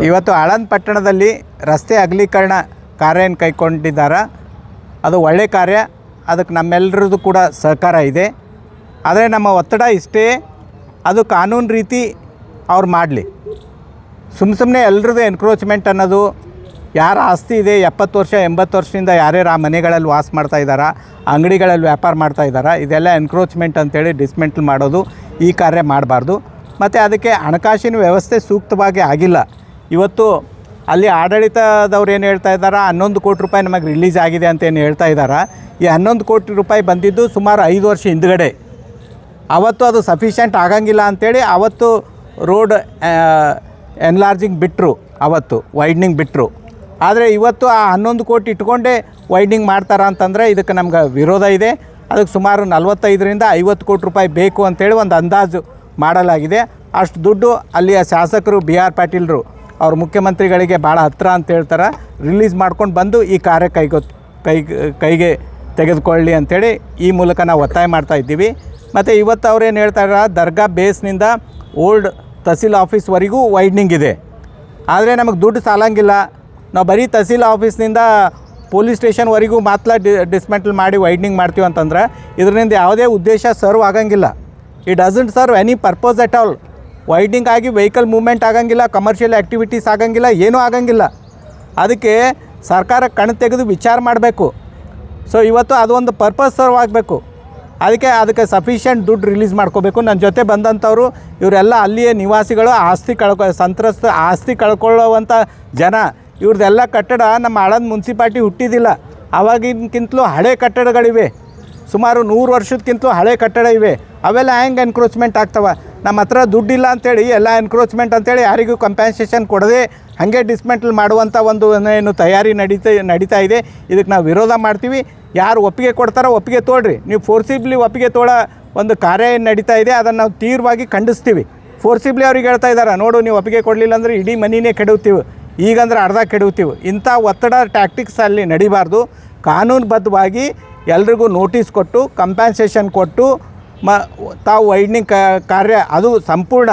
ಇವತ್ತು ಆಳಂದ ಪಟ್ಟಣದಲ್ಲಿ ರಸ್ತೆ ಅಗಲೀಕರಣ ಕಾರ್ಯ ಏನು ಕೈಗೊಂಡಿದ್ದಾರೆ, ಅದು ಒಳ್ಳೆಯ ಕಾರ್ಯ. ಅದಕ್ಕೆ ನಮ್ಮೆಲ್ಲರದ್ದು ಕೂಡ ಸಹಕಾರ ಇದೆ. ಆದರೆ ನಮ್ಮ ಒತ್ತಡ ಇಷ್ಟೇ, ಅದು ಕಾನೂನು ರೀತಿ ಅವ್ರು ಮಾಡಲಿ. ಸುಮ್ಮನೆ ಎಲ್ಲರದ್ದು ಎನ್ಕ್ರೋಚ್ಮೆಂಟ್ ಅನ್ನೋದು, ಯಾರ ಆಸ್ತಿ ಇದೆ 70 ವರ್ಷ 80 ವರ್ಷದಿಂದ ಯಾರ್ಯಾರು ಆ ಮನೆಗಳಲ್ಲಿ ವಾಸ ಮಾಡ್ತಾಯಿದ್ದಾರೆ, ಅಂಗಡಿಗಳಲ್ಲಿ ವ್ಯಾಪಾರ ಮಾಡ್ತಾಯಿದ್ದಾರೆ, ಇದೆಲ್ಲ ಎನ್ಕ್ರೋಚ್ಮೆಂಟ್ ಅಂತೇಳಿ ಡಿಸ್ಮೆಂಟಲ್ ಮಾಡೋದು, ಈ ಕಾರ್ಯ ಮಾಡಬಾರ್ದು. ಮತ್ತು ಅದಕ್ಕೆ ಹಣಕಾಸಿನ ವ್ಯವಸ್ಥೆ ಸೂಕ್ತವಾಗಿ ಆಗಿಲ್ಲ. ಇವತ್ತು ಅಲ್ಲಿ ಆಡಳಿತದವ್ರು ಏನು ಹೇಳ್ತಾ ಇದ್ದಾರೆ, 11 ಕೋಟಿ ರೂಪಾಯಿ ನಮಗೆ ರಿಲೀಸ್ ಆಗಿದೆ ಅಂತ ಏನು ಹೇಳ್ತಾ ಇದ್ದಾರೆ. ಈ 11 ಕೋಟಿ ರೂಪಾಯಿ ಬಂದಿದ್ದು ಸುಮಾರು 5 ವರ್ಷ ಹಿಂದುಗಡೆ. ಅವತ್ತು ಅದು ಸಫಿಷಿಯೆಂಟ್ ಆಗಂಗಿಲ್ಲ ಅಂಥೇಳಿ ಅವತ್ತು ರೋಡ್ ಎನ್ಲಾರ್ಜಿಂಗ್ ಬಿಟ್ಟರು, ಅವತ್ತು ವೈಡ್ನಿಂಗ್ ಬಿಟ್ಟರು. ಆದರೆ ಇವತ್ತು ಆ 11 ಕೋಟಿ ಇಟ್ಕೊಂಡೇ ವೈಡ್ನಿಂಗ್ ಮಾಡ್ತಾರ ಅಂತಂದರೆ ಇದಕ್ಕೆ ನಮ್ಗೆ ವಿರೋಧ ಇದೆ. ಅದಕ್ಕೆ ಸುಮಾರು 45ರಿಂದ 50 ಕೋಟಿ ರೂಪಾಯಿ ಬೇಕು ಅಂತೇಳಿ ಒಂದು ಅಂದಾಜು ಮಾಡಲಾಗಿದೆ. ಅಷ್ಟು ದುಡ್ಡು ಅಲ್ಲಿಯ ಶಾಸಕರು BR ಪಾಟೀಲ್ರು ಅವ್ರ ಮುಖ್ಯಮಂತ್ರಿಗಳಿಗೆ ಭಾಳ ಹತ್ತಿರ ಅಂತ ಹೇಳ್ತಾರೆ, ರಿಲೀಸ್ ಮಾಡ್ಕೊಂಡು ಬಂದು ಈ ಕಾರ್ಯ ಕೈಗೆ ತೆಗೆದುಕೊಳ್ಳಿ ಅಂಥೇಳಿ ಈ ಮೂಲಕ ನಾವು ಒತ್ತಾಯ ಮಾಡ್ತಾ ಇದ್ದೀವಿ. ಮತ್ತು ಇವತ್ತು ಅವ್ರೇನು ಹೇಳ್ತಾರೆ, ದರ್ಗಾ ಬೇಸ್ನಿಂದ ಓಲ್ಡ್ ತಹಸೀಲ್ ಆಫೀಸ್ವರೆಗೂ ವೈಡ್ನಿಂಗ್ ಇದೆ. ಆದರೆ ನಮಗೆ ದುಡ್ಡು ಸಾಲಂಗಿಲ್ಲ, ನಾವು ಬರೀ ತಹಸೀಲ್ ಆಫೀಸ್ನಿಂದ ಪೊಲೀಸ್ ಸ್ಟೇಷನ್ವರೆಗೂ ಮಾತ್ರ ಡಿಸ್ಮೆಂಟಲ್ ಮಾಡಿ ವೈಡ್ನಿಂಗ್ ಮಾಡ್ತೀವಿ ಅಂತಂದ್ರೆ ಇದರಿಂದ ಯಾವುದೇ ಉದ್ದೇಶ ಸರ್ವ್ ಆಗಂಗಿಲ್ಲ. It doesn't serve any purpose at all. Widening ಆಗಿ ವೆಹಿಕಲ್ ಮೂವ್ಮೆಂಟ್ ಆಗಂಗಿಲ್ಲ, ಕಮರ್ಷಿಯಲ್ ಆ್ಯಕ್ಟಿವಿಟೀಸ್ ಆಗಂಗಿಲ್ಲ, ಏನೂ ಆಗಂಗಿಲ್ಲ. ಅದಕ್ಕೆ ಸರ್ಕಾರ ಕಣ್ಣು ತೆಗೆದು ವಿಚಾರ ಮಾಡಬೇಕು. ಸೊ ಇವತ್ತು ಅದೊಂದು ಪರ್ಪಸ್ ಸರ್ವ್ ಆಗಬೇಕು. ಅದಕ್ಕೆ ಸಫಿಷಿಯೆಂಟ್ ದುಡ್ಡು ರಿಲೀಸ್ ಮಾಡ್ಕೋಬೇಕು. ನನ್ನ ಜೊತೆ ಬಂದಂಥವ್ರು ಇವರೆಲ್ಲ ಅಲ್ಲಿಯೇ ನಿವಾಸಿಗಳು, ಸಂತ್ರಸ್ತ ಆಸ್ತಿ ಕಳ್ಕೊಳ್ಳುವಂಥ ಜನ. ಇವ್ರದ್ದೆಲ್ಲ ಕಟ್ಟಡ ನಮ್ಮ ಆಳಂದ ಮುನ್ಸಿಪಾಲ್ಟಿ ಹುಟ್ಟಿದಿಲ್ಲ, ಆವಾಗಿನಕ್ಕಿಂತಲೂ ಹಳೆ ಕಟ್ಟಡಗಳಿವೆ, ಸುಮಾರು 100 ವರ್ಷಕ್ಕಿಂತಲೂ ಹಳೆ ಕಟ್ಟಡ ಇವೆ. ಅವೆಲ್ಲ ಹೆಂಗೆ ಎನ್ಕ್ರೋಚ್ಮೆಂಟ್ ಆಗ್ತವೆ? ನಮ್ಮ ಹತ್ರ ದುಡ್ಡಿಲ್ಲ ಅಂಥೇಳಿ ಎಲ್ಲ ಎನ್ಕ್ರೋಚ್ಮೆಂಟ್ ಅಂಥೇಳಿ ಯಾರಿಗೂ ಕಂಪೆನ್ಸೇಷನ್ ಕೊಡದೆ ಹಾಗೆ ಡಿಸ್ಮೆಂಟಲ್ ಮಾಡುವಂಥ ಒಂದು ಏನು ತಯಾರಿ ನಡೀತಾ ಇದೆ. ಇದಕ್ಕೆ ನಾವು ವಿರೋಧ ಮಾಡ್ತೀವಿ. ಯಾರು ಒಪ್ಪಿಗೆ ಕೊಡ್ತಾರೋ ಒಪ್ಪಿಗೆ ತೋಳ್ರಿ. ನೀವು ಫೋರ್ಸಿಬ್ಲಿ ಒಪ್ಪಿಗೆ ತೋಳ ಒಂದು ಕಾರ್ಯ ಏನು ನಡೀತಾ ಇದೆ ಅದನ್ನು ನಾವು ತೀವ್ರವಾಗಿ ಖಂಡಿಸ್ತೀವಿ. ಫೋರ್ಸಿಬ್ಲಿ ಅವ್ರಿಗೆ ಹೇಳ್ತಾ ಇದ್ದಾರೆ, ನೋಡು ನೀವು ಒಪ್ಪಿಗೆ ಕೊಡಲಿಲ್ಲ ಅಂದರೆ ಇಡೀ ಮನಿನೇ ಕೆಡವುತ್ತೀವಿ, ಈಗಂದ್ರೆ ಅರ್ಧ ಕೆಡವುತ್ತೀವಿ. ಇಂಥ ಒತ್ತಡ ಟ್ಯಾಕ್ಟಿಕ್ಸ್ ಅಲ್ಲಿ ನಡಿಬಾರ್ದು. ಕಾನೂನುಬದ್ಧವಾಗಿ ಎಲ್ರಿಗೂ ನೋಟಿಸ್ ಕೊಟ್ಟು ಕಂಪೆನ್ಸೇಷನ್ ಕೊಟ್ಟು ತಾವು ವೈಡ್ನಿಂಗ್ ಕಾರ್ಯ ಅದು ಸಂಪೂರ್ಣ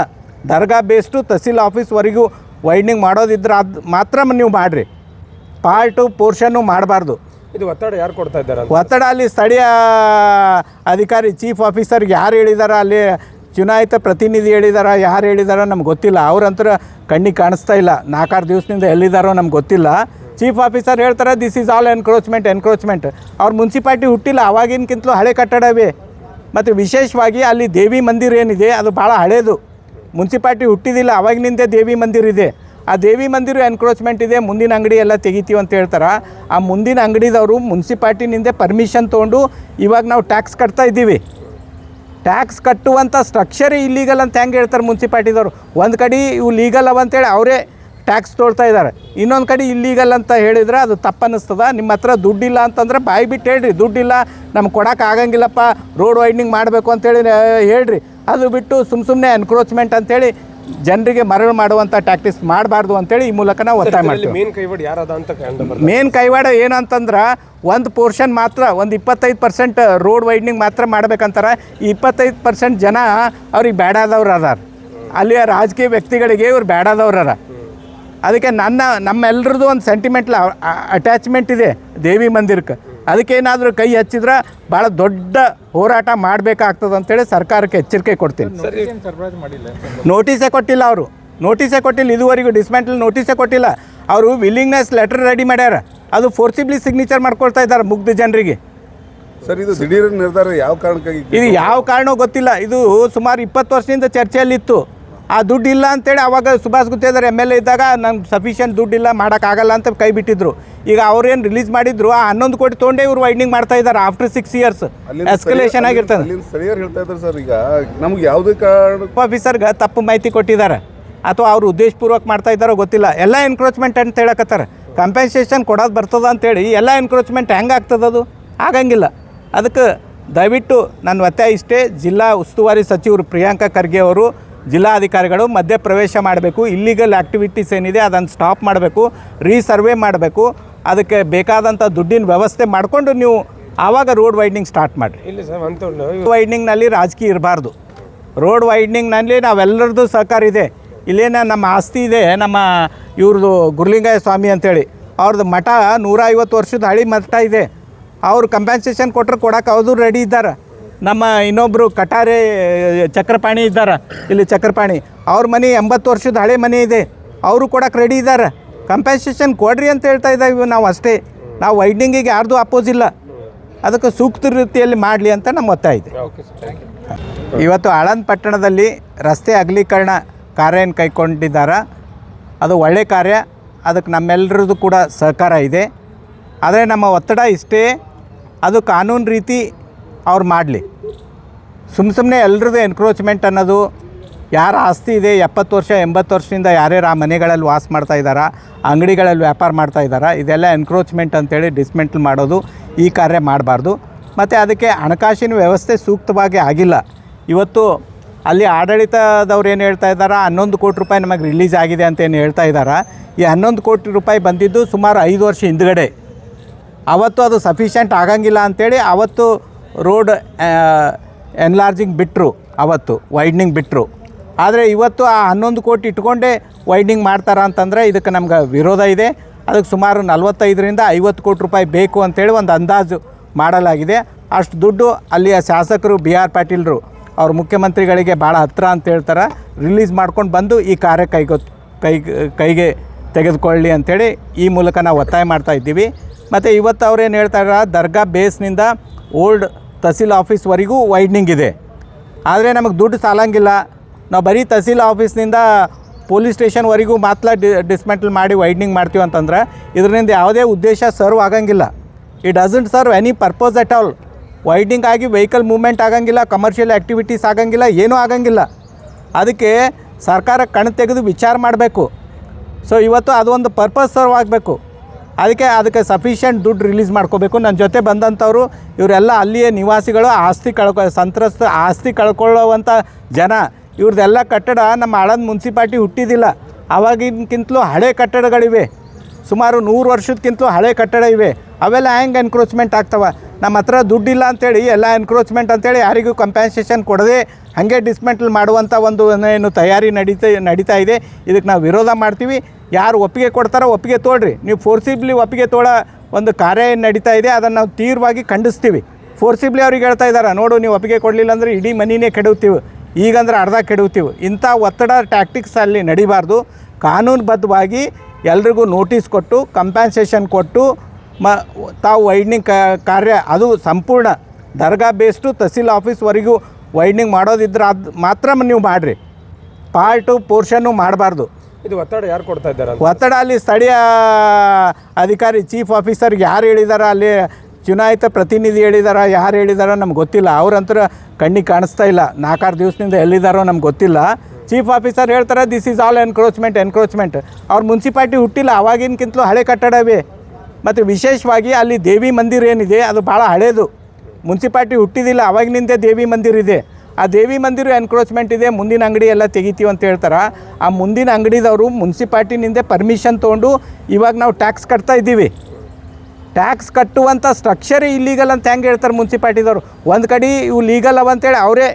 ದರ್ಗಾ ಬೇಸ್ಟು ತಹಸೀಲ್ ಆಫೀಸ್ವರೆಗೂ ವೈಡ್ನಿಂಗ್ ಮಾಡೋದಿದ್ರೆ ಅದು ಮಾತ್ರ ನೀವು ಮಾಡಿರಿ, ಪಾರ್ಟು ಪೋರ್ಷನ್ನು ಮಾಡಬಾರ್ದು. ಇದು ಒತ್ತಡ ಯಾರು ಕೊಡ್ತಾ ಇದ್ದಾರೆ? ಒತ್ತಡ ಅಲ್ಲಿ ಸ್ಥಳೀಯ ಅಧಿಕಾರಿ ಚೀಫ್ ಆಫೀಸರ್ಗೆ ಯಾರು ಹೇಳಿದಾರ, ಅಲ್ಲಿ ಚುನಾಯಿತ ಪ್ರತಿನಿಧಿ ಹೇಳಿದಾರ, ಯಾರು ಹೇಳಿದಾರ ನಮ್ಗೆ ಗೊತ್ತಿಲ್ಲ. ಅವ್ರಂತರ ಕಣ್ಣಿಗೆ ಕಾಣಿಸ್ತಾ ಇಲ್ಲ, 4-6 ದಿವಸದಿಂದ ಎಲ್ಲಿದ್ದಾರೋ ನಮ್ಗೆ ಗೊತ್ತಿಲ್ಲ. ಚೀಫ್ ಆಫೀಸರ್ ಹೇಳ್ತಾರೆ ದಿಸ್ ಈಸ್ ಆಲ್ ಎನ್ಕ್ರೋಚ್ಮೆಂಟ್. ಅವ್ರ ಮುನ್ಸಿಪಾಲ್ಟಿ ಹುಟ್ಟಿಲ್ಲ, ಆವಾಗಿನಕ್ಕಿಂತಲೂ ಹಳೆ ಕಟ್ಟಡವೇ. ಮತ್ತು ವಿಶೇಷವಾಗಿ ಅಲ್ಲಿ ದೇವಿ ಮಂದಿರ ಏನಿದೆ ಅದು ಭಾಳ ಹಳೇದು, ಮುನ್ಸಿಪಾಲ್ಟಿ ಹುಟ್ಟಿದಿಲ್ಲ, ಆವಾಗಿನಿಂದ ದೇವಿ ಮಂದಿರ ಇದೆ. ಆ ದೇವಿ ಮಂದಿರ ಎನ್ಕ್ರೋಚ್ಮೆಂಟ್ ಇದೆ, ಮುಂದಿನ ಅಂಗಡಿ ಎಲ್ಲ ತೆಗಿತೀವಿ ಅಂತ ಹೇಳ್ತಾರೆ. ಆ ಮುಂದಿನ ಅಂಗಡಿದವರು ಮುನ್ಸಿಪಾಲ್ಟಿನಿಂದ ಪರ್ಮಿಷನ್ ತೊಗೊಂಡು ಇವಾಗ ನಾವು ಟ್ಯಾಕ್ಸ್ ಕಟ್ತಾ ಇದ್ದೀವಿ. ಟ್ಯಾಕ್ಸ್ ಕಟ್ಟುವಂಥ ಸ್ಟ್ರಕ್ಚರೇ ಇಲ್ಲೀಗಲ್ ಅಂತ ಹೆಂಗೆ ಹೇಳ್ತಾರೆ ಮುನ್ಸಿಪಾಲ್ಟಿದವರು? ಒಂದು ಕಡೆ ಇವು ಲೀಗಲ್ ಅವ ಅಂತೇಳಿ ಅವರೇ ಟ್ಯಾಕ್ಸ್ ತೊಳ್ತಾ ಇದ್ದಾರೆ, ಇನ್ನೊಂದು ಕಡೆ ಇಲ್ಲೀಗಲ್ ಅಂತ ಹೇಳಿದ್ರೆ ಅದು ತಪ್ಪನ್ನಿಸ್ತದ. ನಿಮ್ಮ ಹತ್ರ ದುಡ್ಡಿಲ್ಲ ಅಂತಂದ್ರೆ ಬಾಯಿ ಬಿಟ್ಟು ಹೇಳ್ರಿ, ದುಡ್ಡಿಲ್ಲ ನಮ್ಗೆ ಕೊಡೋಕೆ ಆಗಂಗಿಲ್ಲಪ್ಪ, ರೋಡ್ ವೈಡ್ನಿಂಗ್ ಮಾಡಬೇಕು ಅಂತೇಳಿ ಹೇಳ್ರಿ. ಅದು ಬಿಟ್ಟು ಸುಮ್ಮನೆ ಎನ್ಕ್ರೋಚ್ಮೆಂಟ್ ಅಂತೇಳಿ ಜನರಿಗೆ ಮರಳು ಮಾಡುವಂಥ ಟ್ಯಾಕ್ಟಿಕ್ಸ್ ಮಾಡಬಾರ್ದು ಅಂತೇಳಿ ಈ ಮೂಲಕ ನಾವು ಒತ್ತಾಯ ಮಾಡ್ತೀವಿ. ಮೇನ್ ಕೈವಾಡ ಏನು ಅಂತಂದ್ರೆ ಒಂದು ಪೋರ್ಷನ್ ಮಾತ್ರ, ಒಂದು 25% ರೋಡ್ ವೈಡ್ನಿಂಗ್ ಮಾತ್ರ ಮಾಡ್ಬೇಕಂತಾರೆ. ಈ 25% ಜನ ಅವ್ರಿಗೆ ಬೇಡಾದವ್ರು ಅದಾರ, ಅಲ್ಲಿಯ ರಾಜಕೀಯ ವ್ಯಕ್ತಿಗಳಿಗೆ ಇವ್ರು ಬೇಡಾದವ್ರು ಅದ. ಅದಕ್ಕೆ ನಮ್ಮೆಲ್ಲರದ್ದು ಒಂದು ಸೆಂಟಿಮೆಂಟ್ಲ ಅಟ್ಯಾಚ್ಮೆಂಟ್ ಇದೆ ದೇವಿ ಮಂದಿರಕ್ಕೆ. ಅದಕ್ಕೇನಾದರೂ ಕೈ ಹಚ್ಚಿದ್ರೆ ಭಾಳ ದೊಡ್ಡ ಹೋರಾಟ ಮಾಡಬೇಕಾಗ್ತದೆ ಅಂತೇಳಿ ಸರ್ಕಾರಕ್ಕೆ ಎಚ್ಚರಿಕೆ ಕೊಡ್ತೀನಿ. ನೋಟಿಸೇ ಕೊಟ್ಟಿಲ್ಲ ಅವರು, ಇದುವರೆಗೂ ಡಿಸ್ಮೆಂಟಲ್ ನೋಟಿಸೇ ಕೊಟ್ಟಿಲ್ಲ. ಅವರು ವಿಲ್ಲಿಂಗ್ನೆಸ್ ಲೆಟರ್ ರೆಡಿ ಮಾಡ್ಯಾರ, ಅದು ಫೋರ್ಸಿಬ್ಲಿ ಸಿಗ್ನೇಚರ್ ಮಾಡ್ಕೊಳ್ತಾ ಇದ್ದಾರೆ ಮುಗ್ಧ ಜನರಿಗೆ. ಸರ್ ಇದು ದಿಢೀರ್ ನಿರ್ಧಾರ ಯಾವ ಕಾರಣಕ್ಕಾಗಿ? ಇದು ಯಾವ ಕಾರಣವೂ ಗೊತ್ತಿಲ್ಲ. ಇದು ಸುಮಾರು 20 ವರ್ಷದಿಂದ ಚರ್ಚೆಯಲ್ಲಿತ್ತು. ಆ ದುಡ್ಡು ಇಲ್ಲ ಅಂತೇಳಿ ಆವಾಗ ಸುಭಾಷ್ ಗುತ್ತೇದಾರ್ MLA ಇದ್ದಾಗ ನಂಗೆ ಸಫಿಷಿಯೆಂಟ್ ದುಡ್ಡಿಲ್ಲ ಮಾಡೋಕ್ಕಾಗಲ್ಲ ಅಂತ ಕೈ ಬಿಟ್ಟಿದ್ರು. ಈಗ ಅವ್ರೇನು ರಿಲೀಸ್ ಮಾಡಿದ್ರು ಆ 11 ಕೋಟಿ ತೊಗೊಂಡೇ ಇವರು ವೈಡ್ನಿಂಗ್ ಮಾಡ್ತಾ ಇದ್ದಾರೆ. ಆಫ್ಟರ್ 6 years ಎಸ್ಕಲೇಷನ್ ಆಗಿರ್ತದೆ. ಸ್ಥಳೀಯರು ಹೇಳ್ತಾ ಇದ್ದಾರೆ ಸರ್, ಈಗ ನಮ್ಗೆ ಯಾವುದೇ ಕಾರಣ ಆಫೀಸರ್ಗೆ ತಪ್ಪು ಮಾಹಿತಿ ಕೊಟ್ಟಿದ್ದಾರೆ ಅಥವಾ ಅವರು ಉದ್ದೇಶಪೂರ್ವಕ ಮಾಡ್ತಾ ಇದ್ದಾರೋ ಗೊತ್ತಿಲ್ಲ. ಎಲ್ಲ ಎನ್ಕ್ರೋಚ್ಮೆಂಟ್ ಅಂತ ಹೇಳಕತ್ತಾರೆ, ಕಂಪೆನ್ಸೇಷನ್ ಕೊಡೋದು ಬರ್ತದ ಅಂತೇಳಿ ಎಲ್ಲ ಎನ್ಕ್ರೋಚ್ಮೆಂಟ್ ಹೆಂಗೆ ಆಗ್ತದೆ? ಅದು ಆಗಂಗಿಲ್ಲ. ಅದಕ್ಕೆ ದಯವಿಟ್ಟು ನನ್ನ ಒತ್ತಾಯ ಇಷ್ಟೇ, ಜಿಲ್ಲಾ ಉಸ್ತುವಾರಿ ಸಚಿವರು ಪ್ರಿಯಾಂಕಾ ಖರ್ಗೆ ಅವರು ಜಿಲ್ಲಾಧಿಕಾರಿಗಳು ಮಧ್ಯಪ್ರವೇಶ ಮಾಡಬೇಕು. ಇಲ್ಲಿಗಲ್ ಆ್ಯಕ್ಟಿವಿಟೀಸ್ ಏನಿದೆ ಅದನ್ನು ಸ್ಟಾಪ್ ಮಾಡಬೇಕು, ರೀಸರ್ವೆ ಮಾಡಬೇಕು. ಅದಕ್ಕೆ ಬೇಕಾದಂಥ ದುಡ್ಡಿನ ವ್ಯವಸ್ಥೆ ಮಾಡಿಕೊಂಡು ನೀವು ಆವಾಗ ರೋಡ್ ವೈಡ್ನಿಂಗ್ ಸ್ಟಾರ್ಟ್ ಮಾಡಿರಿ. ಇಲ್ಲ ಸರ್, ವೈಡ್ನಿಂಗ್ನಲ್ಲಿ ರಾಜಕೀಯ ಇರಬಾರ್ದು. ರೋಡ್ ವೈಡ್ನಿಂಗ್ನಲ್ಲಿ ನಾವೆಲ್ಲರದ್ದು ಸಹಕಾರ ಇದೆ. ಇಲ್ಲೇನ ನಮ್ಮ ಆಸ್ತಿ ಇದೆ, ನಮ್ಮ ಇವ್ರದ್ದು ಗುರುಲಿಂಗಯ್ಯ ಸ್ವಾಮಿ ಅಂತೇಳಿ ಅವ್ರದ್ದು ಮಠ 150 ವರ್ಷದ ಹಳಿ ಮಠ ಇದೆ. ಅವರು ಕಂಪೆನ್ಸೇಷನ್ ಕೊಟ್ಟರೆ ಕೊಡೋಕೆ ಅವರು ರೆಡಿ ಇದ್ದಾರೆ. ನಮ್ಮ ಇನ್ನೊಬ್ಬರು ಕಟಾರೆ ಚಕ್ರಪಾಣಿ ಇದ್ದಾರೆ, ಇಲ್ಲಿ ಚಕ್ರಪಾಣಿ ಅವ್ರ ಮನೆ 80 ವರ್ಷದ ಹಳೆ ಮನೆ ಇದೆ, ಅವರು ಕೊಡೋಕೆ ರೆಡಿ ಇದ್ದಾರೆ. ಕಂಪೆನ್ಸೇಷನ್ ಕೊಡ್ರಿ ಅಂತ ಹೇಳ್ತಾ ಇದ್ದೀವಿ ನಾವು ಅಷ್ಟೇ. ನಾವು ವೈಡ್ನಿಂಗಿಗೆ ಯಾರ್ದು ಅಪೋಸ್ ಇಲ್ಲ, ಅದಕ್ಕೆ ಸೂಕ್ತ ರೀತಿಯಲ್ಲಿ ಮಾಡಲಿ ಅಂತ ನಮ್ಮ ಒತ್ತಾಯ ಇದೆ. ಇವತ್ತು ಆಳಂದ ಪಟ್ಟಣದಲ್ಲಿ ರಸ್ತೆ ಅಗಲೀಕರಣ ಕಾರ್ಯ ಏನು ಕೈಗೊಂಡಿದ್ದಾರೆ, ಅದು ಒಳ್ಳೆ ಕಾರ್ಯ, ಅದಕ್ಕೆ ನಮ್ಮೆಲ್ಲರದ್ದು ಕೂಡ ಸಹಕಾರ ಇದೆ. ಆದರೆ ನಮ್ಮ ಒತ್ತಡ ಇಷ್ಟೇ, ಅದು ಕಾನೂನು ರೀತಿ ಅವ್ರು ಮಾಡಲಿ. ಸುಮ್ಮನೆ ಎಲ್ರದ್ದು ಎನ್ಕ್ರೋಚ್ಮೆಂಟ್ ಅನ್ನೋದು, ಯಾರ ಆಸ್ತಿ ಇದೆ 70 ವರ್ಷ 80 ವರ್ಷದಿಂದ ಯಾರ್ಯಾರು ಆ ಮನೆಗಳಲ್ಲಿ ವಾಸ ಮಾಡ್ತಾಯಿದ್ದಾರೆ, ಅಂಗಡಿಗಳಲ್ಲಿ ವ್ಯಾಪಾರ ಮಾಡ್ತಾಯಿದ್ದಾರೆ, ಇದೆಲ್ಲ ಎನ್ಕ್ರೋಚ್ಮೆಂಟ್ ಅಂತೇಳಿ ಡಿಸ್ಮೆಂಟಲ್ ಮಾಡೋದು, ಈ ಕಾರ್ಯ ಮಾಡಬಾರ್ದು. ಮತ್ತು ಅದಕ್ಕೆ ಹಣಕಾಸಿನ ವ್ಯವಸ್ಥೆ ಸೂಕ್ತವಾಗಿ ಆಗಿಲ್ಲ. ಇವತ್ತು ಅಲ್ಲಿ ಆಡಳಿತದವ್ರು ಏನು ಹೇಳ್ತಾ ಇದ್ದಾರೆ, 11 ಕೋಟಿ ರೂಪಾಯಿ ನಮಗೆ ರಿಲೀಸ್ ಆಗಿದೆ ಅಂತ ಏನು ಹೇಳ್ತಾ ಇದ್ದಾರೆ. ಈ 11 ಕೋಟಿ ರೂಪಾಯಿ ಬಂದಿದ್ದು ಸುಮಾರು 5 ವರ್ಷ ಹಿಂದ್ಗಡೆ. ಅವತ್ತು ಅದು ಸಫಿಷಿಯೆಂಟ್ ಆಗಂಗಿಲ್ಲ ಅಂಥೇಳಿ ಅವತ್ತು ರೋಡ್ ಎನ್ಲಾರ್ಜಿಂಗ್ ಬಿಟ್ಟರು, ಅವತ್ತು ವೈಡ್ನಿಂಗ್ ಬಿಟ್ಟರು. ಆದರೆ ಇವತ್ತು ಆ 11 ಕೋಟಿ ಇಟ್ಕೊಂಡೇ ವೈಡ್ನಿಂಗ್ ಮಾಡ್ತಾರ ಅಂತಂದರೆ ಇದಕ್ಕೆ ನಮ್ಗೆ ವಿರೋಧ ಇದೆ. ಅದಕ್ಕೆ ಸುಮಾರು 45ರಿಂದ 50 ಕೋಟಿ ರೂಪಾಯಿ ಬೇಕು ಅಂತೇಳಿ ಒಂದು ಅಂದಾಜು ಮಾಡಲಾಗಿದೆ. ಅಷ್ಟು ದುಡ್ಡು ಅಲ್ಲಿಯ ಶಾಸಕರು BR ಪಾಟೀಲ್ರು ಅವ್ರ ಮುಖ್ಯಮಂತ್ರಿಗಳಿಗೆ ಭಾಳ ಹತ್ತಿರ ಅಂತ ಹೇಳ್ತಾರೆ, ರಿಲೀಸ್ ಮಾಡ್ಕೊಂಡು ಬಂದು ಈ ಕಾರ್ಯ ಕೈಗೆ ತೆಗೆದುಕೊಳ್ಳಿ ಅಂಥೇಳಿ ಈ ಮೂಲಕ ನಾವು ಒತ್ತಾಯ ಮಾಡ್ತಾ ಇದ್ದೀವಿ. ಮತ್ತು ಇವತ್ತು ಅವ್ರೇನು ಹೇಳ್ತಾರೆ, ದರ್ಗಾ ಬೇಸ್ನಿಂದ ಓಲ್ಡ್ ತಹಸೀಲ್ ಆಫೀಸ್ವರೆಗೂ ವೈಡ್ನಿಂಗ್ ಇದೆ. ಆದರೆ ನಮಗೆ ದುಡ್ಡು ಸಾಲಂಗಿಲ್ಲ, ನಾವು ಬರೀ ತಹಸೀಲ್ ಆಫೀಸ್ನಿಂದ ಪೊಲೀಸ್ ಸ್ಟೇಷನ್ವರೆಗೂ ಮಾತ್ರ ಡಿಸ್ಮೆಂಟಲ್ ಮಾಡಿ ವೈಡ್ನಿಂಗ್ ಮಾಡ್ತೀವಿ ಅಂತಂದ್ರೆ ಇದರಿಂದ ಯಾವುದೇ ಉದ್ದೇಶ ಸರ್ವ್ ಆಗಂಗಿಲ್ಲ. It doesn't serve any purpose at all. Widening ಆಗಿ ವೆಹಿಕಲ್ ಮೂವ್ಮೆಂಟ್ ಆಗಂಗಿಲ್ಲ, ಕಮರ್ಷಿಯಲ್ ಆ್ಯಕ್ಟಿವಿಟೀಸ್ ಆಗಂಗಿಲ್ಲ, ಏನೂ ಆಗಂಗಿಲ್ಲ. ಅದಕ್ಕೆ ಸರ್ಕಾರ ಕಣ್ಣು ತೆಗೆದು ವಿಚಾರ ಮಾಡಬೇಕು. ಸೊ ಇವತ್ತು ಅದು ಒಂದು ಪರ್ಪಸ್ ಸರ್ವ್ ಆಗಬೇಕು. ಅದಕ್ಕೆ ಸಫಿಷಿಯೆಂಟ್ ದುಡ್ಡು ರಿಲೀಸ್ ಮಾಡ್ಕೋಬೇಕು. ನನ್ನ ಜೊತೆ ಬಂದಂಥವ್ರು ಇವರೆಲ್ಲ ಅಲ್ಲಿಯೇ ನಿವಾಸಿಗಳು, ಸಂತ್ರಸ್ತ ಆಸ್ತಿ ಕಳ್ಕೊಳ್ಳುವಂಥ ಜನ. ಇವ್ರದ್ದೆಲ್ಲ ಕಟ್ಟಡ ನಮ್ಮ ಆಳಂದ ಮುನ್ಸಿಪಾಲ್ಟಿ ಹುಟ್ಟಿದಿಲ್ಲ, ಆವಾಗಿನಕ್ಕಿಂತಲೂ ಹಳೆ ಕಟ್ಟಡಗಳಿವೆ, ಸುಮಾರು 100 ವರ್ಷದಕ್ಕಿಂತಲೂ ಹಳೆ ಕಟ್ಟಡ ಇವೆ. ಅವೆಲ್ಲ ಹೆಂಗೆ ಎನ್ಕ್ರೋಚ್ಮೆಂಟ್ ಆಗ್ತವೆ? ನಮ್ಮ ಹತ್ರ ದುಡ್ಡಿಲ್ಲ ಅಂಥೇಳಿ ಎಲ್ಲ ಎನ್ಕ್ರೋಚ್ಮೆಂಟ್ ಅಂಥೇಳಿ ಯಾರಿಗೂ ಕಂಪೆನ್ಸೇಷನ್ ಕೊಡದೆ ಹಾಗೆ ಡಿಸ್ಮೆಂಟಲ್ ಮಾಡುವಂಥ ಒಂದು ಏನು ತಯಾರಿ ನಡೀತಾ ಇದೆ. ಇದಕ್ಕೆ ನಾವು ವಿರೋಧ ಮಾಡ್ತೀವಿ. ಯಾರು ಒಪ್ಪಿಗೆ ಕೊಡ್ತಾರೋ ಒಪ್ಪಿಗೆ ತೋಳ್ರಿ. ನೀವು ಫೋರ್ಸಿಬ್ಲಿ ಒಪ್ಪಿಗೆ ತೋಳ ಒಂದು ಕಾರ್ಯ ಏನು ನಡೀತಾ ಇದೆ ಅದನ್ನು ನಾವು ತೀವ್ರವಾಗಿ ಖಂಡಿಸ್ತೀವಿ. ಫೋರ್ಸಿಬ್ಲಿ ಅವ್ರಿಗೆ ಹೇಳ್ತಾ ಇದ್ದಾರೆ, ನೋಡು ನೀವು ಒಪ್ಪಿಗೆ ಕೊಡಲಿಲ್ಲ ಅಂದರೆ ಇಡೀ ಮನಿನೇ ಕೆಡವುತ್ತೀವಿ, ಈಗಂದ್ರೆ ಅರ್ಧ ಕೆಡವುತ್ತೀವಿ. ಇಂಥ ಒತ್ತಡ ಟ್ಯಾಕ್ಟಿಕ್ಸ್ ಅಲ್ಲಿ ನಡಿಬಾರ್ದು. ಕಾನೂನುಬದ್ಧವಾಗಿ ಎಲ್ರಿಗೂ ನೋಟಿಸ್ ಕೊಟ್ಟು ಕಂಪೆನ್ಸೇಷನ್ ಕೊಟ್ಟು ತಾವು ವೈಡ್ನಿಂಗ್ ಕಾರ್ಯ ಅದು ಸಂಪೂರ್ಣ ದರ್ಗಾ ಬೇಸ್ಟು ತಹಸೀಲ್ ಆಫೀಸ್ವರೆಗೂ ವೈಡ್ನಿಂಗ್ ಮಾಡೋದಿದ್ರೆ ಅದು ಮಾತ್ರ ನೀವು ಮಾಡಿರಿ, ಪಾರ್ಟು ಪೋರ್ಷನ್ನು ಮಾಡಬಾರ್ದು. ಇದು ಒತ್ತಡ ಯಾರು ಕೊಡ್ತಾ ಇದ್ದಾರೆ? ಒತ್ತಡ ಅಲ್ಲಿ ಸ್ಥಳೀಯ ಅಧಿಕಾರಿ ಚೀಫ್ ಆಫೀಸರ್ಗೆ ಯಾರು ಹೇಳಿದಾರ, ಅಲ್ಲಿ ಚುನಾಯಿತ ಪ್ರತಿನಿಧಿ ಹೇಳಿದಾರ, ಯಾರು ಹೇಳಿದಾರೋ ನಮ್ಗೆ ಗೊತ್ತಿಲ್ಲ. ಅವ್ರಂತರ ಕಣ್ಣಿಗೆ ಕಾಣಿಸ್ತಾ ಇಲ್ಲ, 4-6 ದಿವಸದಿಂದ ಎಲ್ಲಿದ್ದಾರೋ ನಮ್ಗೆ ಗೊತ್ತಿಲ್ಲ. ಚೀಫ್ ಆಫೀಸರ್ ಹೇಳ್ತಾರೆ ದಿಸ್ ಈಸ್ ಆಲ್ ಎನ್ಕ್ರೋಚ್ಮೆಂಟ್. ಅವ್ರ ಮುನ್ಸಿಪಾಲ್ಟಿ ಹುಟ್ಟಿಲ್ಲ, ಆವಾಗಿನಕ್ಕಿಂತಲೂ ಹಳೆ ಕಟ್ಟಡವೇ. ಮತ್ತು ವಿಶೇಷವಾಗಿ ಅಲ್ಲಿ ದೇವಿ ಮಂದಿರ ಏನಿದೆ ಅದು ಭಾಳ ಹಳೇದು, ಮುನ್ಸಿಪಾಲ್ಟಿ ಹುಟ್ಟಿದಿಲ್ಲ, ಆವಾಗಿನಿಂದ ದೇವಿ ಮಂದಿರ ಇದೆ. ಆ ದೇವಿ ಮಂದಿರ ಎನ್ಕ್ರೋಚ್ಮೆಂಟ್ ಇದೆ, ಮುಂದಿನ ಅಂಗಡಿ ಎಲ್ಲ ತೆಗಿತೀವಿ ಅಂತ ಹೇಳ್ತಾರೆ. ಆ ಮುಂದಿನ ಅಂಗಡಿದವರು ಮುನ್ಸಿಪಾಲ್ಟಿನಿಂದ ಪರ್ಮಿಷನ್ ತೊಗೊಂಡು ಇವಾಗ ನಾವು ಟ್ಯಾಕ್ಸ್ ಕಟ್ತಾ ಇದ್ದೀವಿ. ಟ್ಯಾಕ್ಸ್ ಕಟ್ಟುವಂಥ ಸ್ಟ್ರಕ್ಚರೇ ಇಲ್ಲೀಗಲ್ ಅಂತ ಹೆಂಗೆ ಹೇಳ್ತಾರೆ ಮುನ್ಸಿಪಾಲ್ಟಿದವರು? ಒಂದು ಕಡೆ ಇವು ಲೀಗಲ್ ಅವ ಅಂತೇಳಿ ಅವರೇ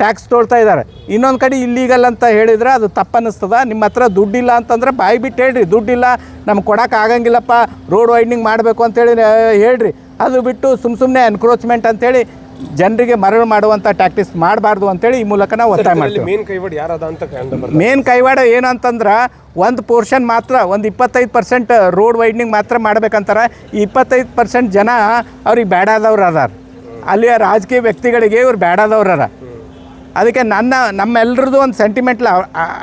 ಟ್ಯಾಕ್ಸ್ ತೊಳ್ತಾ ಇದ್ದಾರೆ, ಇನ್ನೊಂದು ಕಡೆ ಇಲ್ಲೀಗಲ್ ಅಂತ ಹೇಳಿದ್ರೆ ಅದು ತಪ್ಪನ್ನಿಸ್ತದ. ನಿಮ್ಮ ಹತ್ರ ದುಡ್ಡಿಲ್ಲ ಅಂತಂದ್ರೆ ಬಾಯಿ ಬಿಟ್ಟು ಹೇಳ್ರಿ, ದುಡ್ಡಿಲ್ಲ ನಮ್ಗೆ ಕೊಡೋಕೆ ಆಗಂಗಿಲ್ಲಪ್ಪ, ರೋಡ್ ವೈಡ್ನಿಂಗ್ ಮಾಡಬೇಕು ಅಂತೇಳಿ ಹೇಳ್ರಿ. ಅದು ಬಿಟ್ಟು ಸುಮ್ಮನೆ ಎನ್ಕ್ರೋಚ್ಮೆಂಟ್ ಅಂತೇಳಿ ಜನರಿಗೆ ಮರಳು ಮಾಡುವಂಥ ಟ್ಯಾಕ್ಟಿಕ್ಸ್ ಮಾಡಬಾರ್ದು ಅಂತೇಳಿ ಈ ಮೂಲಕ ನಾವು ಒತ್ತಾಯ ಮಾಡ್ತೀವಿ. ಮೇನ್ ಕೈವಾಡ ಯಾರದ ಅಂತ ಮೇನ್ ಕೈವಾಡ ಏನು ಅಂತಂದ್ರೆ ಒಂದು ಪೋರ್ಷನ್ ಮಾತ್ರ, ಒಂದು 25% ರೋಡ್ ವೈಡ್ನಿಂಗ್ ಮಾತ್ರ ಮಾಡ್ಬೇಕಂತಾರೆ. ಈ 25% ಜನ ಅವ್ರಿಗೆ ಬೇಡಾದವ್ರು ಅದಾರ, ಅಲ್ಲಿಯ ರಾಜಕೀಯ ವ್ಯಕ್ತಿಗಳಿಗೆ ಇವ್ರು ಬೇಡಾದವ್ರು ಅದ. ಅದಕ್ಕೆ ನಮ್ಮೆಲ್ಲರದ್ದು ಒಂದು ಸೆಂಟಿಮೆಂಟ್ಲ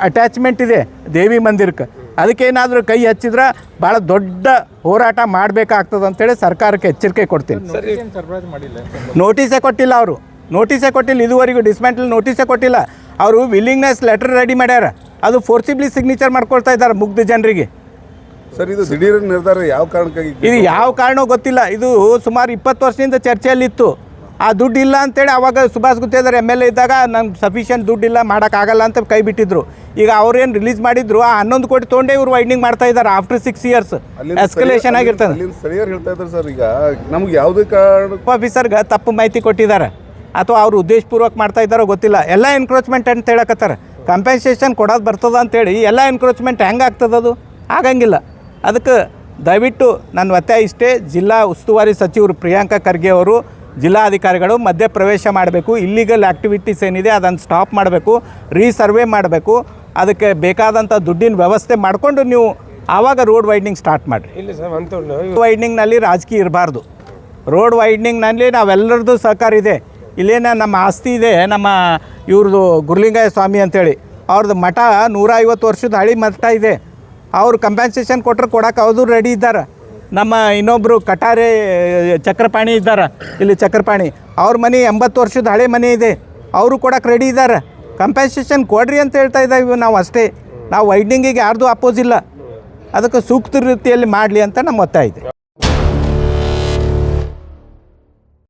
ಅಟ್ಯಾಚ್ಮೆಂಟ್ ಇದೆ ದೇವಿ ಮಂದಿರಕ್ಕೆ. ಅದಕ್ಕೇನಾದರೂ ಕೈ ಹಚ್ಚಿದ್ರೆ ಭಾಳ ದೊಡ್ಡ ಹೋರಾಟ ಮಾಡಬೇಕಾಗ್ತದೆ ಅಂತೇಳಿ ಸರ್ಕಾರಕ್ಕೆ ಎಚ್ಚರಿಕೆ ಕೊಡ್ತೀನಿ. ನೋಟಿಸೇ ಕೊಟ್ಟಿಲ್ಲ ಅವರು, ನೋಟಿಸೇ ಕೊಟ್ಟಿಲ್ಲ ಇದುವರೆಗೂ, ಡಿಸ್ಮೆಂಟಲ್ ನೋಟಿಸೇ ಕೊಟ್ಟಿಲ್ಲ. ಅವರು ವಿಲ್ಲಿಂಗ್ನೆಸ್ ಲೆಟರ್ ರೆಡಿ ಮಾಡ್ಯಾರ, ಅದು ಫೋರ್ಸಿಬ್ಲಿ ಸಿಗ್ನೇಚರ್ ಮಾಡ್ಕೊಳ್ತಾ ಇದ್ದಾರೆ ಮುಗ್ಧ ಜನರಿಗೆ. ಸರ್ ಇದು ದಿಢೀರ್ ನಿರ್ಧಾರ ಯಾವ ಕಾರಣಕ್ಕಾಗಿ? ಇದು ಯಾವ ಕಾರಣವೂ ಗೊತ್ತಿಲ್ಲ. ಇದು ಸುಮಾರು 20 ವರ್ಷದಿಂದ ಚರ್ಚೆಯಲ್ಲಿತ್ತು. ಆ ದುಡ್ಡು ಇಲ್ಲ ಅಂತೇಳಿ ಅವಾಗ ಸುಭಾಷ್ ಗುತ್ತೇದಾರ್ MLA ಇದ್ದಾಗ ನಂಗೆ ಸಫಿಷಿಯೆಂಟ್ ದುಡ್ಡಿಲ್ಲ ಮಾಡೋಕ್ಕಾಗಲ್ಲ ಅಂತ ಕೈ ಬಿಟ್ಟಿದ್ರು. ಈಗ ಅವ್ರೇನು ರಿಲೀಸ್ ಮಾಡಿದ್ರು ಆ 11 ಕೋಟಿ ತೊಗೊಂಡೇ ಇವರು ವೈಡ್ನಿಂಗ್ ಮಾಡ್ತಾ ಇದ್ದಾರೆ. ಆಫ್ಟರ್ 6 years ಎಸ್ಕಲೇಷನ್ ಆಗಿರ್ತದೆ. ಸ್ಥಳೀಯರು ಹೇಳ್ತಾ ಇದ್ದಾರೆ ಸರ್, ಈಗ ನಮ್ಗೆ ಯಾವುದೇ ಕಾರಣ ಆಫೀಸರ್ಗೆ ತಪ್ಪು ಮಾಹಿತಿ ಕೊಟ್ಟಿದ್ದಾರೆ ಅಥವಾ ಅವರು ಉದ್ದೇಶಪೂರ್ವಕ ಮಾಡ್ತಾ ಇದ್ದಾರೋ ಗೊತ್ತಿಲ್ಲ. ಎಲ್ಲ ಎನ್ಕ್ರೋಚ್ಮೆಂಟ್ ಅಂತ ಹೇಳಕತ್ತಾರೆ. ಕಂಪೆನ್ಸೇಷನ್ ಕೊಡೋದು ಬರ್ತದ ಅಂತೇಳಿ ಎಲ್ಲ ಎನ್ಕ್ರೋಚ್ಮೆಂಟ್ ಹೆಂಗೆ ಆಗ್ತದದು ಆಗಂಗಿಲ್ಲ. ಅದಕ್ಕೆ ದಯವಿಟ್ಟು ನನ್ನ ಒತ್ತಾಯ ಇಷ್ಟೇ, ಜಿಲ್ಲಾ ಉಸ್ತುವಾರಿ ಸಚಿವರು ಪ್ರಿಯಾಂಕಾ ಖರ್ಗೆ ಅವರು ಜಿಲ್ಲಾಧಿಕಾರಿಗಳು ಮಧ್ಯ ಪ್ರವೇಶ ಮಾಡಬೇಕು. ಇಲ್ಲಿಗಲ್ ಆ್ಯಕ್ಟಿವಿಟೀಸ್ ಏನಿದೆ ಅದನ್ನು ಸ್ಟಾಪ್ ಮಾಡಬೇಕು, ರೀಸರ್ವೆ ಮಾಡಬೇಕು. ಅದಕ್ಕೆ ಬೇಕಾದಂಥ ದುಡ್ಡಿನ ವ್ಯವಸ್ಥೆ ಮಾಡಿಕೊಂಡು ನೀವು ಆವಾಗ ರೋಡ್ ವೈಡ್ನಿಂಗ್ ಸ್ಟಾರ್ಟ್ ಮಾಡಿರಿ. ಇಲ್ಲ ಸರ್ ವೈಡ್ನಿಂಗ್ನಲ್ಲಿ ರಾಜಕೀಯ ಇರಬಾರ್ದು. ರೋಡ್ ವೈಡ್ನಿಂಗ್ನಲ್ಲಿ ನಾವೆಲ್ಲರದ್ದು ಸಹಕಾರ ಇದೆ. ಇಲ್ಲೇನ ನಮ್ಮ ಆಸ್ತಿ ಇದೆ, ನಮ್ಮ ಇವ್ರದ್ದು ಗುರುಲಿಂಗಯ್ಯ ಸ್ವಾಮಿ ಅಂತೇಳಿ ಅವ್ರದ್ದು ಮಠ 150 ವರ್ಷದ ಹಳಿ ಮಠ ಇದೆ. ಅವರು ಕಂಪೆನ್ಸೇಷನ್ ಕೊಟ್ಟರೆ ಕೊಡೋಕೆ ಅವರು ರೆಡಿ ಇದ್ದಾರೆ. ನಮ್ಮ ಇನ್ನೊಬ್ಬರು ಕಟಾರೆ ಚಕ್ರಪಾಣಿ ಇದ್ದಾರೆ, ಇಲ್ಲಿ ಚಕ್ರಪಾಣಿ ಅವ್ರ ಮನೆ 80 ವರ್ಷದ ಹಳೆ ಮನೆ ಇದೆ, ಅವರು ಕೊಡೋಕೆ ರೆಡಿ ಇದ್ದಾರೆ. ಕಂಪೆನ್ಸೇಷನ್ ಕೊಡ್ರಿ ಅಂತ ಹೇಳ್ತಾ ಇದ್ದೀವಿ ನಾವು ಅಷ್ಟೇ. ನಾವು ವೈಡ್ನಿಂಗಿಗೆ ಯಾರ್ದು ಅಪೋಸ್ ಇಲ್ಲ. ಅದಕ್ಕೆ ಸೂಕ್ತ ರೀತಿಯಲ್ಲಿ ಮಾಡಲಿ ಅಂತ ನಮ್ಮ ಒತ್ತಾಯ ಇದೆ.